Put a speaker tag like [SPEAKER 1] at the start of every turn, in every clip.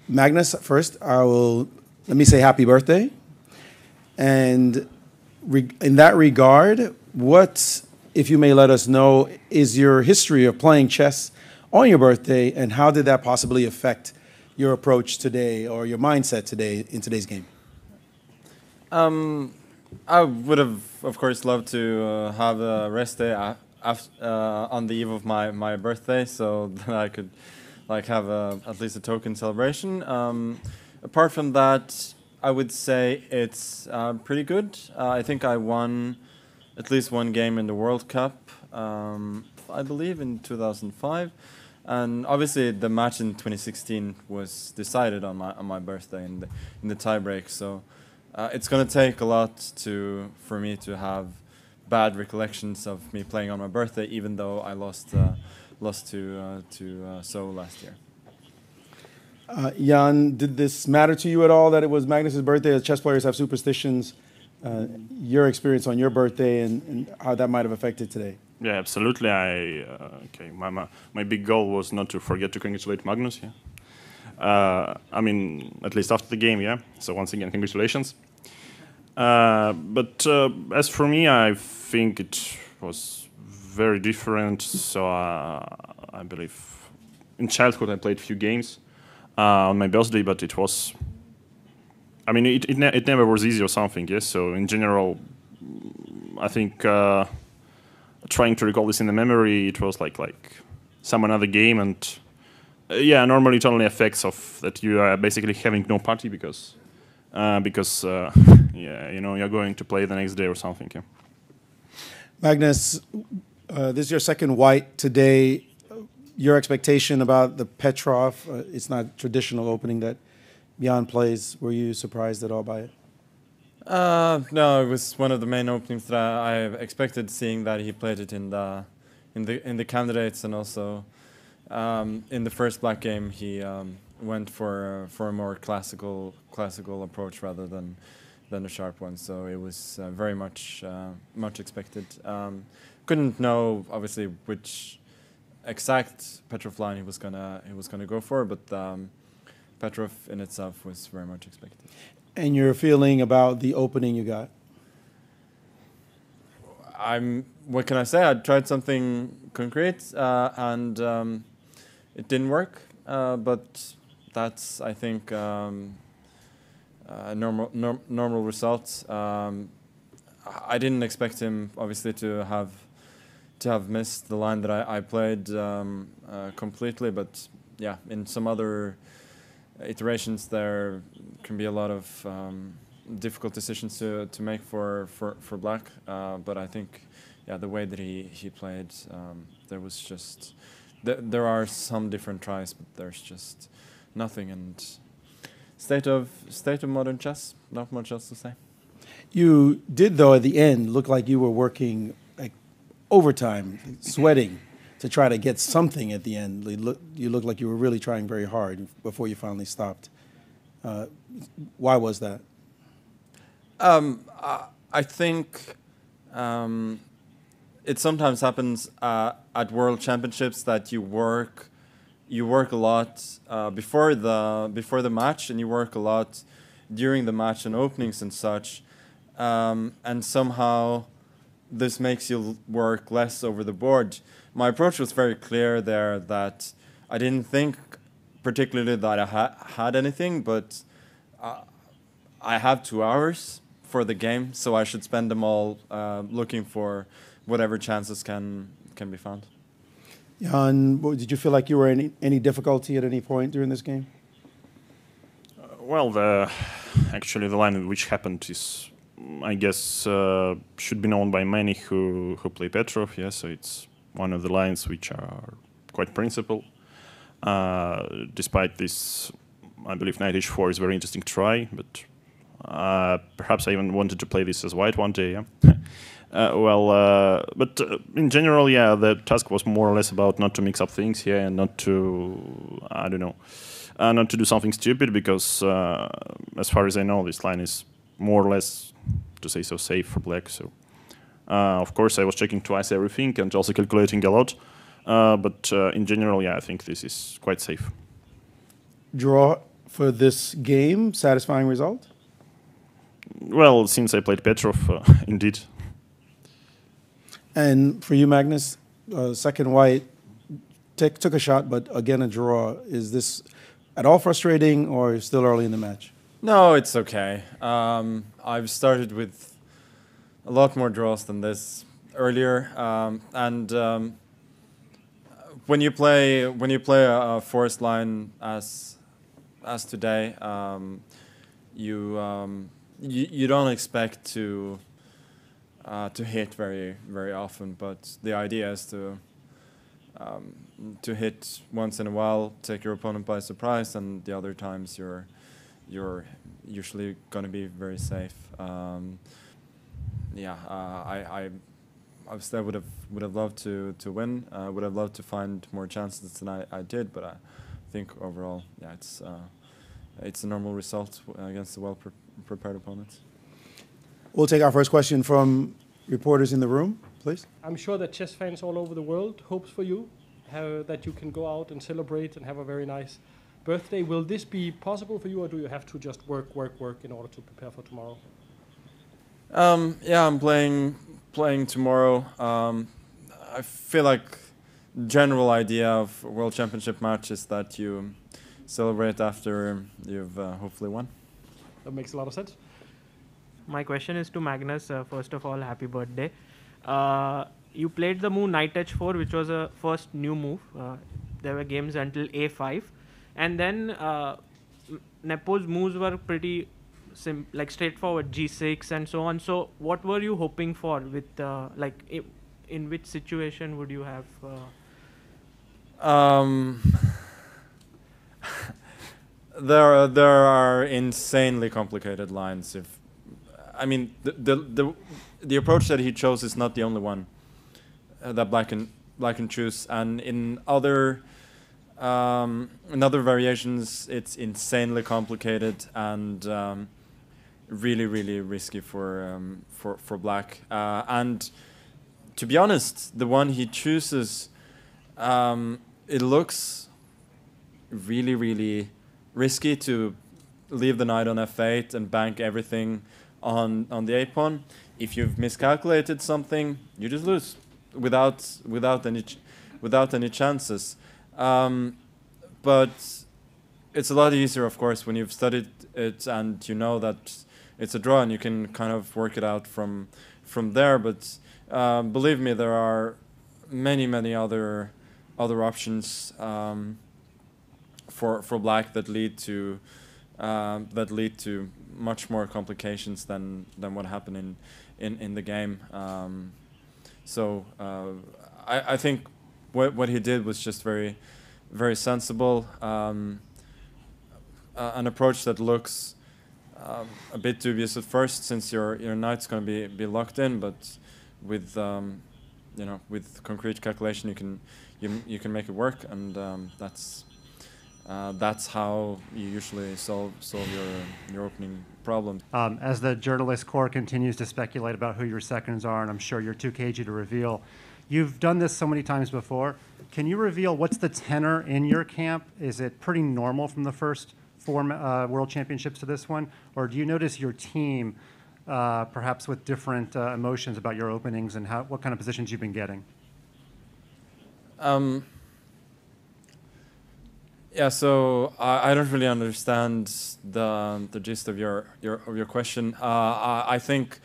[SPEAKER 1] Magnus, first, let me say happy birthday. And in that regard, what, if you may let us know, is your history of playing chess on your birthday, and how did that possibly affect your approach today or your mindset today in today's game?
[SPEAKER 2] I would have, of course, loved to have a rest day on the eve of my birthday, so that I could have at least a token celebration. Apart from that, I would say it's pretty good. I think I won at least one game in the World Cup, I believe in 2005. And obviously the match in 2016 was decided on my birthday in the tiebreak. So it's going to take a lot for me to have bad recollections of me playing on my birthday, even though I lost to So last year.
[SPEAKER 1] Jan, did this matter to you at all that it was Magnus's birthday? As chess players have superstitions. Your experience on your birthday and how that might have affected today.
[SPEAKER 3] Yeah, absolutely. My big goal was not to forget to congratulate Magnus. Yeah, I mean, at least after the game. Yeah. So once again, congratulations. But as for me, I think it was very different. So I believe in childhood I played a few games on my birthday, but it was. I mean, it never was easy or something. Yes. So in general, I think. Trying to recall this in the memory, it was like some another game, and yeah, normally it only affects of that you are basically having no party because yeah, you know, you're going to play the next day or something. Yeah.
[SPEAKER 1] Magnus, this is your second white today. Your expectation about the Petrov? It's not traditional opening that Jan plays. Were you surprised at all by it?
[SPEAKER 2] No, it was one of the main openings that I expected, seeing that he played it in the candidates, and also in the first black game he went for a more classical approach rather than a sharp one. So it was very much expected. Couldn't know obviously which exact Petrov line he was gonna go for, but Petrov in itself was very much expected.
[SPEAKER 1] And your feeling about the opening you got?
[SPEAKER 2] What can I say? I tried something concrete and it didn't work. But that's, I think, normal results. I didn't expect him, obviously, to have missed the line that I played completely. But yeah, in some other iterations there can be a lot of difficult decisions to make for black, but I think the way that he played, there was just there are some different tries, but there's just nothing. And state of modern chess, not much else to say.
[SPEAKER 1] You did, though, at the end look like you were working like overtime, sweating to try to get something at the end. You looked like you were really trying very hard before you finally stopped. Why was that?
[SPEAKER 2] I think it sometimes happens at World Championships that you work a lot before the match, and you work a lot during the match and openings and such, and somehow this makes you work less over the board. My approach was very clear there, that I didn't think particularly that I had anything, but I have 2 hours for the game, so I should spend them all looking for whatever chances can be found.
[SPEAKER 1] Jan, did you feel like you were in any difficulty at any point during this game?
[SPEAKER 3] Well, actually the line which happened is, I guess, should be known by many who play Petrov. Yeah, so it's one of the lines which are quite principled. Despite this, I believe knight h4 is a very interesting try, but perhaps I even wanted to play this as white one day. Yeah. But in general, yeah, the task was more or less about not to mix up things here and not to, I don't know, not to do something stupid, because as far as I know, this line is more or less, to say so, safe for black. So of course I was checking twice everything and also calculating a lot, but in general, yeah, I think this is quite safe.
[SPEAKER 1] Draw for this game, satisfying result?
[SPEAKER 3] Well, since I played Petrov, indeed.
[SPEAKER 1] And for you, Magnus, second white took a shot, but again a draw. Is this at all frustrating, or still early in the match?
[SPEAKER 2] No, it's okay. I've started with a lot more draws than this earlier, and when you play a forest line as today, you don't expect to hit very often, but the idea is to hit once in a while, take your opponent by surprise, and the other times you're usually going to be very safe. I obviously would have loved to win. Would have loved to find more chances than I did, but I think overall, yeah, it's a normal result against a well-prepared opponent.
[SPEAKER 1] We'll take our first question from reporters in the room, please.
[SPEAKER 4] I'm sure that chess fans all over the world hopes for you, that you can go out and celebrate and have a very nice birthday. Will this be possible for you, or do you have to just work in order to prepare for tomorrow?
[SPEAKER 2] Yeah, I'm playing tomorrow. I feel like general idea of a World Championship match is that you celebrate after you've hopefully won.
[SPEAKER 4] That makes a lot of sense.
[SPEAKER 5] My question is to Magnus. First of all, happy birthday. You played the move knight h4, which was a first new move. There were games until a5. And then Nepo's moves were pretty straightforward, g6 and so on. So what were you hoping for with, in which situation would you have...
[SPEAKER 2] There are insanely complicated lines. The approach that he chose is not the only one that black can choose, and in other variations it's insanely complicated and really risky for black. And to be honest, the one he chooses, it looks really risky to leave the knight on f8 and bank everything on the a-pawn. If you've miscalculated something, you just lose without any chances. But it's a lot easier, of course, when you've studied it and you know that it's a draw and you can kind of work it out from there. But believe me, there are many other options for black that lead to much more complications than what happened in the game. So I think what he did was just very sensible. An approach that looks a bit dubious at first, since your knight's going to be locked in, but with with concrete calculation you can make it work, and that's how you usually solve your opening problem.
[SPEAKER 6] As the journalist corps continues to speculate about who your seconds are, and I'm sure you're too cagey to reveal, you've done this so many times before. Can you reveal what's the tenor in your camp? Is it pretty normal from the first 4 World Championships to this one? Or do you notice your team perhaps with different emotions about your openings and what kind of positions you've been getting?
[SPEAKER 2] Yeah, so I don't really understand the gist of your question. I think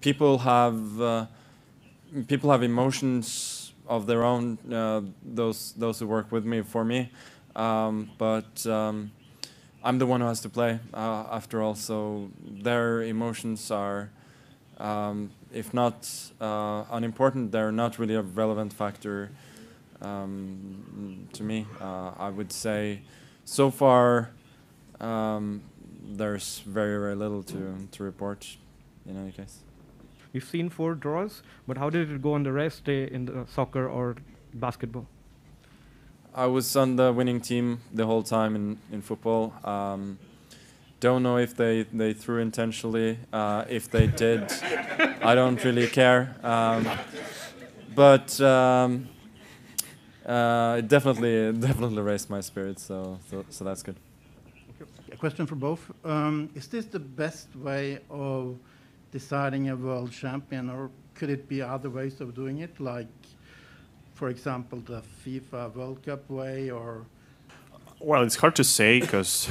[SPEAKER 2] people have emotions of their own. Those who work with me for me, but I'm the one who has to play after all. So their emotions are, if not unimportant, they're not really a relevant factor. To me, I would say so far there's very little to report in any case.
[SPEAKER 7] We've seen 4 draws, but how did it go on the rest day in the soccer or basketball?
[SPEAKER 2] I was on the winning team the whole time in football. Don't know if they threw intentionally. If they did, I don't really care. But It definitely raised my spirits, so that's good.
[SPEAKER 8] A question for both. Is this the best way of deciding a world champion, or could it be other ways of doing it, like, for example, the FIFA World Cup way, or?
[SPEAKER 3] Well, it's hard to say because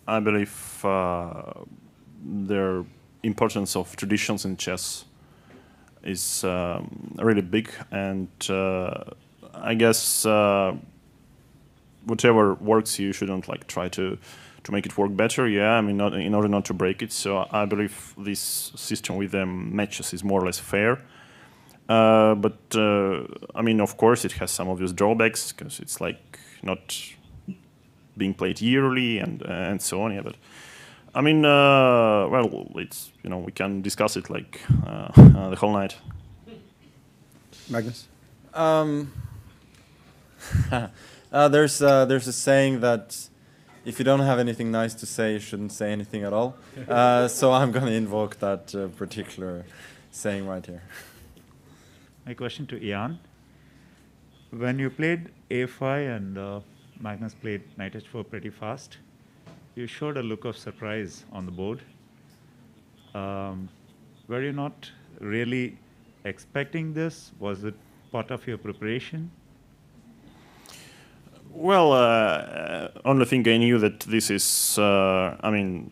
[SPEAKER 3] I believe the importance of traditions in chess is really big, and I guess whatever works, you shouldn't like try to make it work better. Yeah, I mean, not, in order not to break it. So I believe this system with matches is more or less fair. But I mean, of course, it has some obvious drawbacks because it's like not being played yearly and so on. Yeah, but I mean, well, it's, you know, we can discuss it like the whole night.
[SPEAKER 1] Magnus?
[SPEAKER 2] There's a saying that if you don't have anything nice to say, you shouldn't say anything at all. So I'm going to invoke that particular saying right here.
[SPEAKER 9] My question to Ian. When you played A5 and Magnus played knight h4 pretty fast, you showed a look of surprise on the board. Were you not really expecting this? Was it part of your preparation?
[SPEAKER 3] Well, only thing I knew that this is, I mean,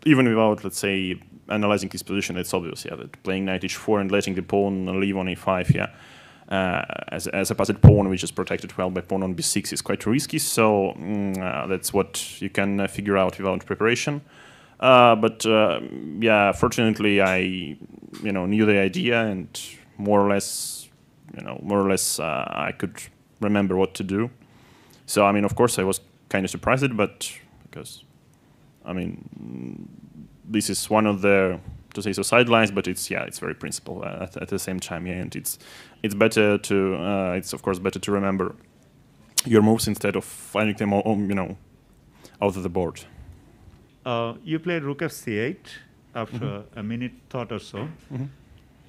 [SPEAKER 3] even without, let's say, analyzing his position, it's obvious, yeah, that playing knight h4 and letting the pawn leave on a5, yeah, as a passed pawn, which is protected well by pawn on b6, is quite risky. So that's what you can figure out without preparation. But yeah, fortunately, I knew the idea, and more or less, I could remember what to do. So I mean, of course, I was kind of surprised, but because I mean, this is one of the, to say so, sidelines, but it's very principled at the same time, yeah, and it's better to it's of course better to remember your moves instead of finding them out of the board.
[SPEAKER 9] You played rook f c8 after a minute thought or so.
[SPEAKER 3] Mm-hmm.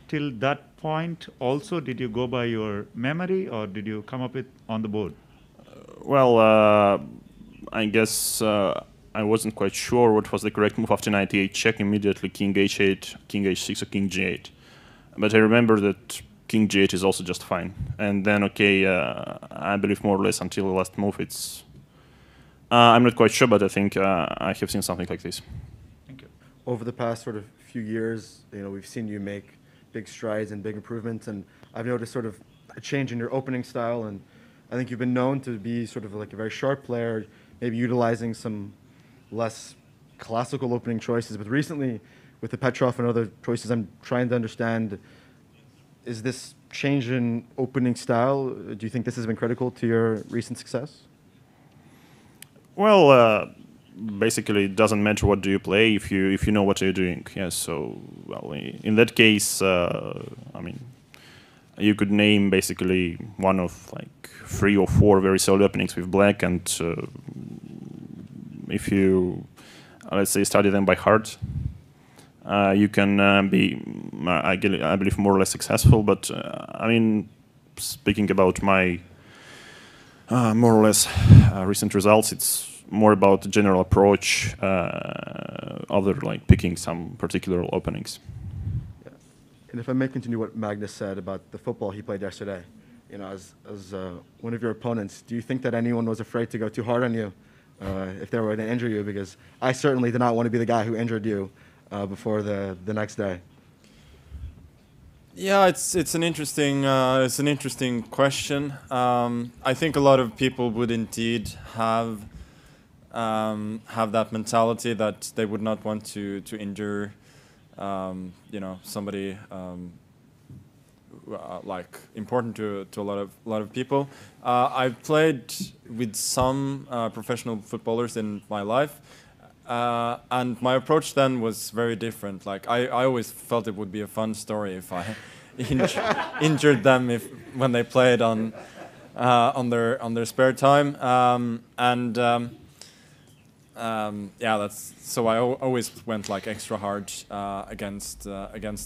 [SPEAKER 9] Till that point, also, did you go by your memory, or did you come up with on the board?
[SPEAKER 3] Well, I guess I wasn't quite sure what was the correct move after knight e8 check. Immediately king h8, king h6, or king g8. But I remember that king g8 is also just fine. And then, okay, I believe more or less until the last move, it's... I'm not quite sure, but I think I have seen something like this.
[SPEAKER 9] Thank you.
[SPEAKER 10] Over the past sort of few years, we've seen you make big strides and big improvements, and I've noticed sort of a change in your opening style, and I think you've been known to be sort of like a very sharp player, maybe utilizing some less classical opening choices. But recently, with the Petrov and other choices, I'm trying to understand, is this change in opening style, do you think this has been critical to your recent success?
[SPEAKER 3] Well, basically, it doesn't matter what do you play if you know what you're doing. Yeah, so, well, in that case, I mean, you could name basically one of like 3 or 4 very solid openings with black, and if you, let's say, study them by heart, you can be, I believe, more or less successful. But I mean, speaking about my more or less recent results, it's more about the general approach, other like picking some particular openings.
[SPEAKER 10] Yeah. And if I may continue what Magnus said about the football he played yesterday, as one of your opponents, do you think that anyone was afraid to go too hard on you if they were to injure you? Because I certainly did not want to be the guy who injured you before the next day.
[SPEAKER 2] Yeah, it's an interesting question. I think a lot of people would indeed have that mentality that they would not want to injure somebody like important to a lot of people. I've played with some professional footballers in my life, and my approach then was very different. Like I always felt it would be a fun story if I injured them when they played on their spare time, yeah, that's so I always went like extra hard against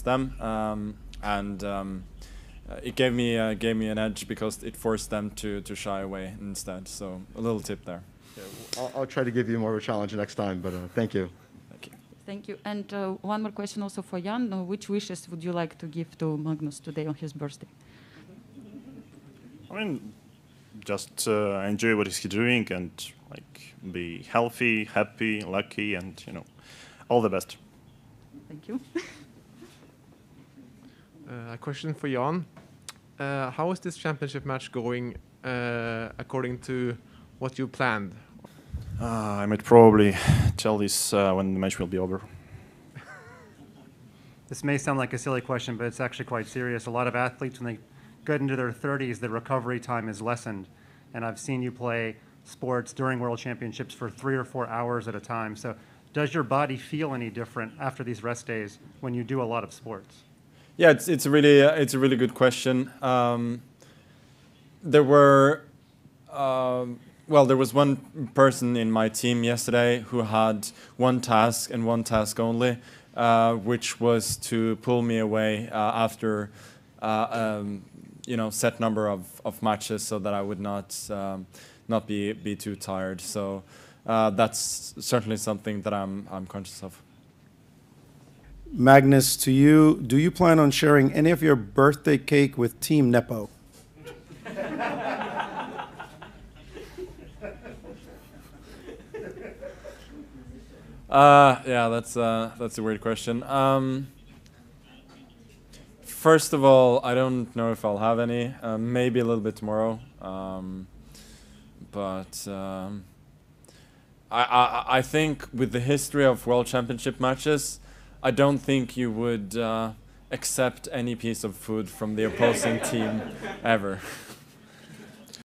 [SPEAKER 2] them, it gave me an edge because it forced them to shy away instead. So a little tip there.
[SPEAKER 10] Yeah, I'll try to give you more of a challenge next time, but thank you.
[SPEAKER 2] Thank you.
[SPEAKER 11] Thank you. And one more question also for Jan. Which wishes would you like to give to Magnus today on his birthday?
[SPEAKER 3] I mean, just enjoy what he's doing and like be healthy, happy, lucky, and all the best.
[SPEAKER 11] Thank you.
[SPEAKER 12] A question for Jan. How is this championship match going according to what you planned?
[SPEAKER 3] I might probably tell this when the match will be over.
[SPEAKER 6] This may sound like a silly question, but it's actually quite serious. A lot of athletes, when they get into their 30s, the recovery time is lessened. And I've seen you play sports during World Championships for 3 or 4 hours at a time. So does your body feel any different after these rest days when you do a lot of sports?
[SPEAKER 2] Yeah, it's a really good question. There was one person in my team yesterday who had one task and one task only, which was to pull me away after set number of matches, so that I would not be too tired. So that's certainly something that I'm conscious of.
[SPEAKER 1] Magnus, to you, do you plan on sharing any of your birthday cake with Team Nepo?
[SPEAKER 2] Yeah, that's a weird question. First of all, I don't know if I'll have any. Maybe a little bit tomorrow. But I think with the history of World Championship matches, I don't think you would accept any piece of food from the opposing team ever.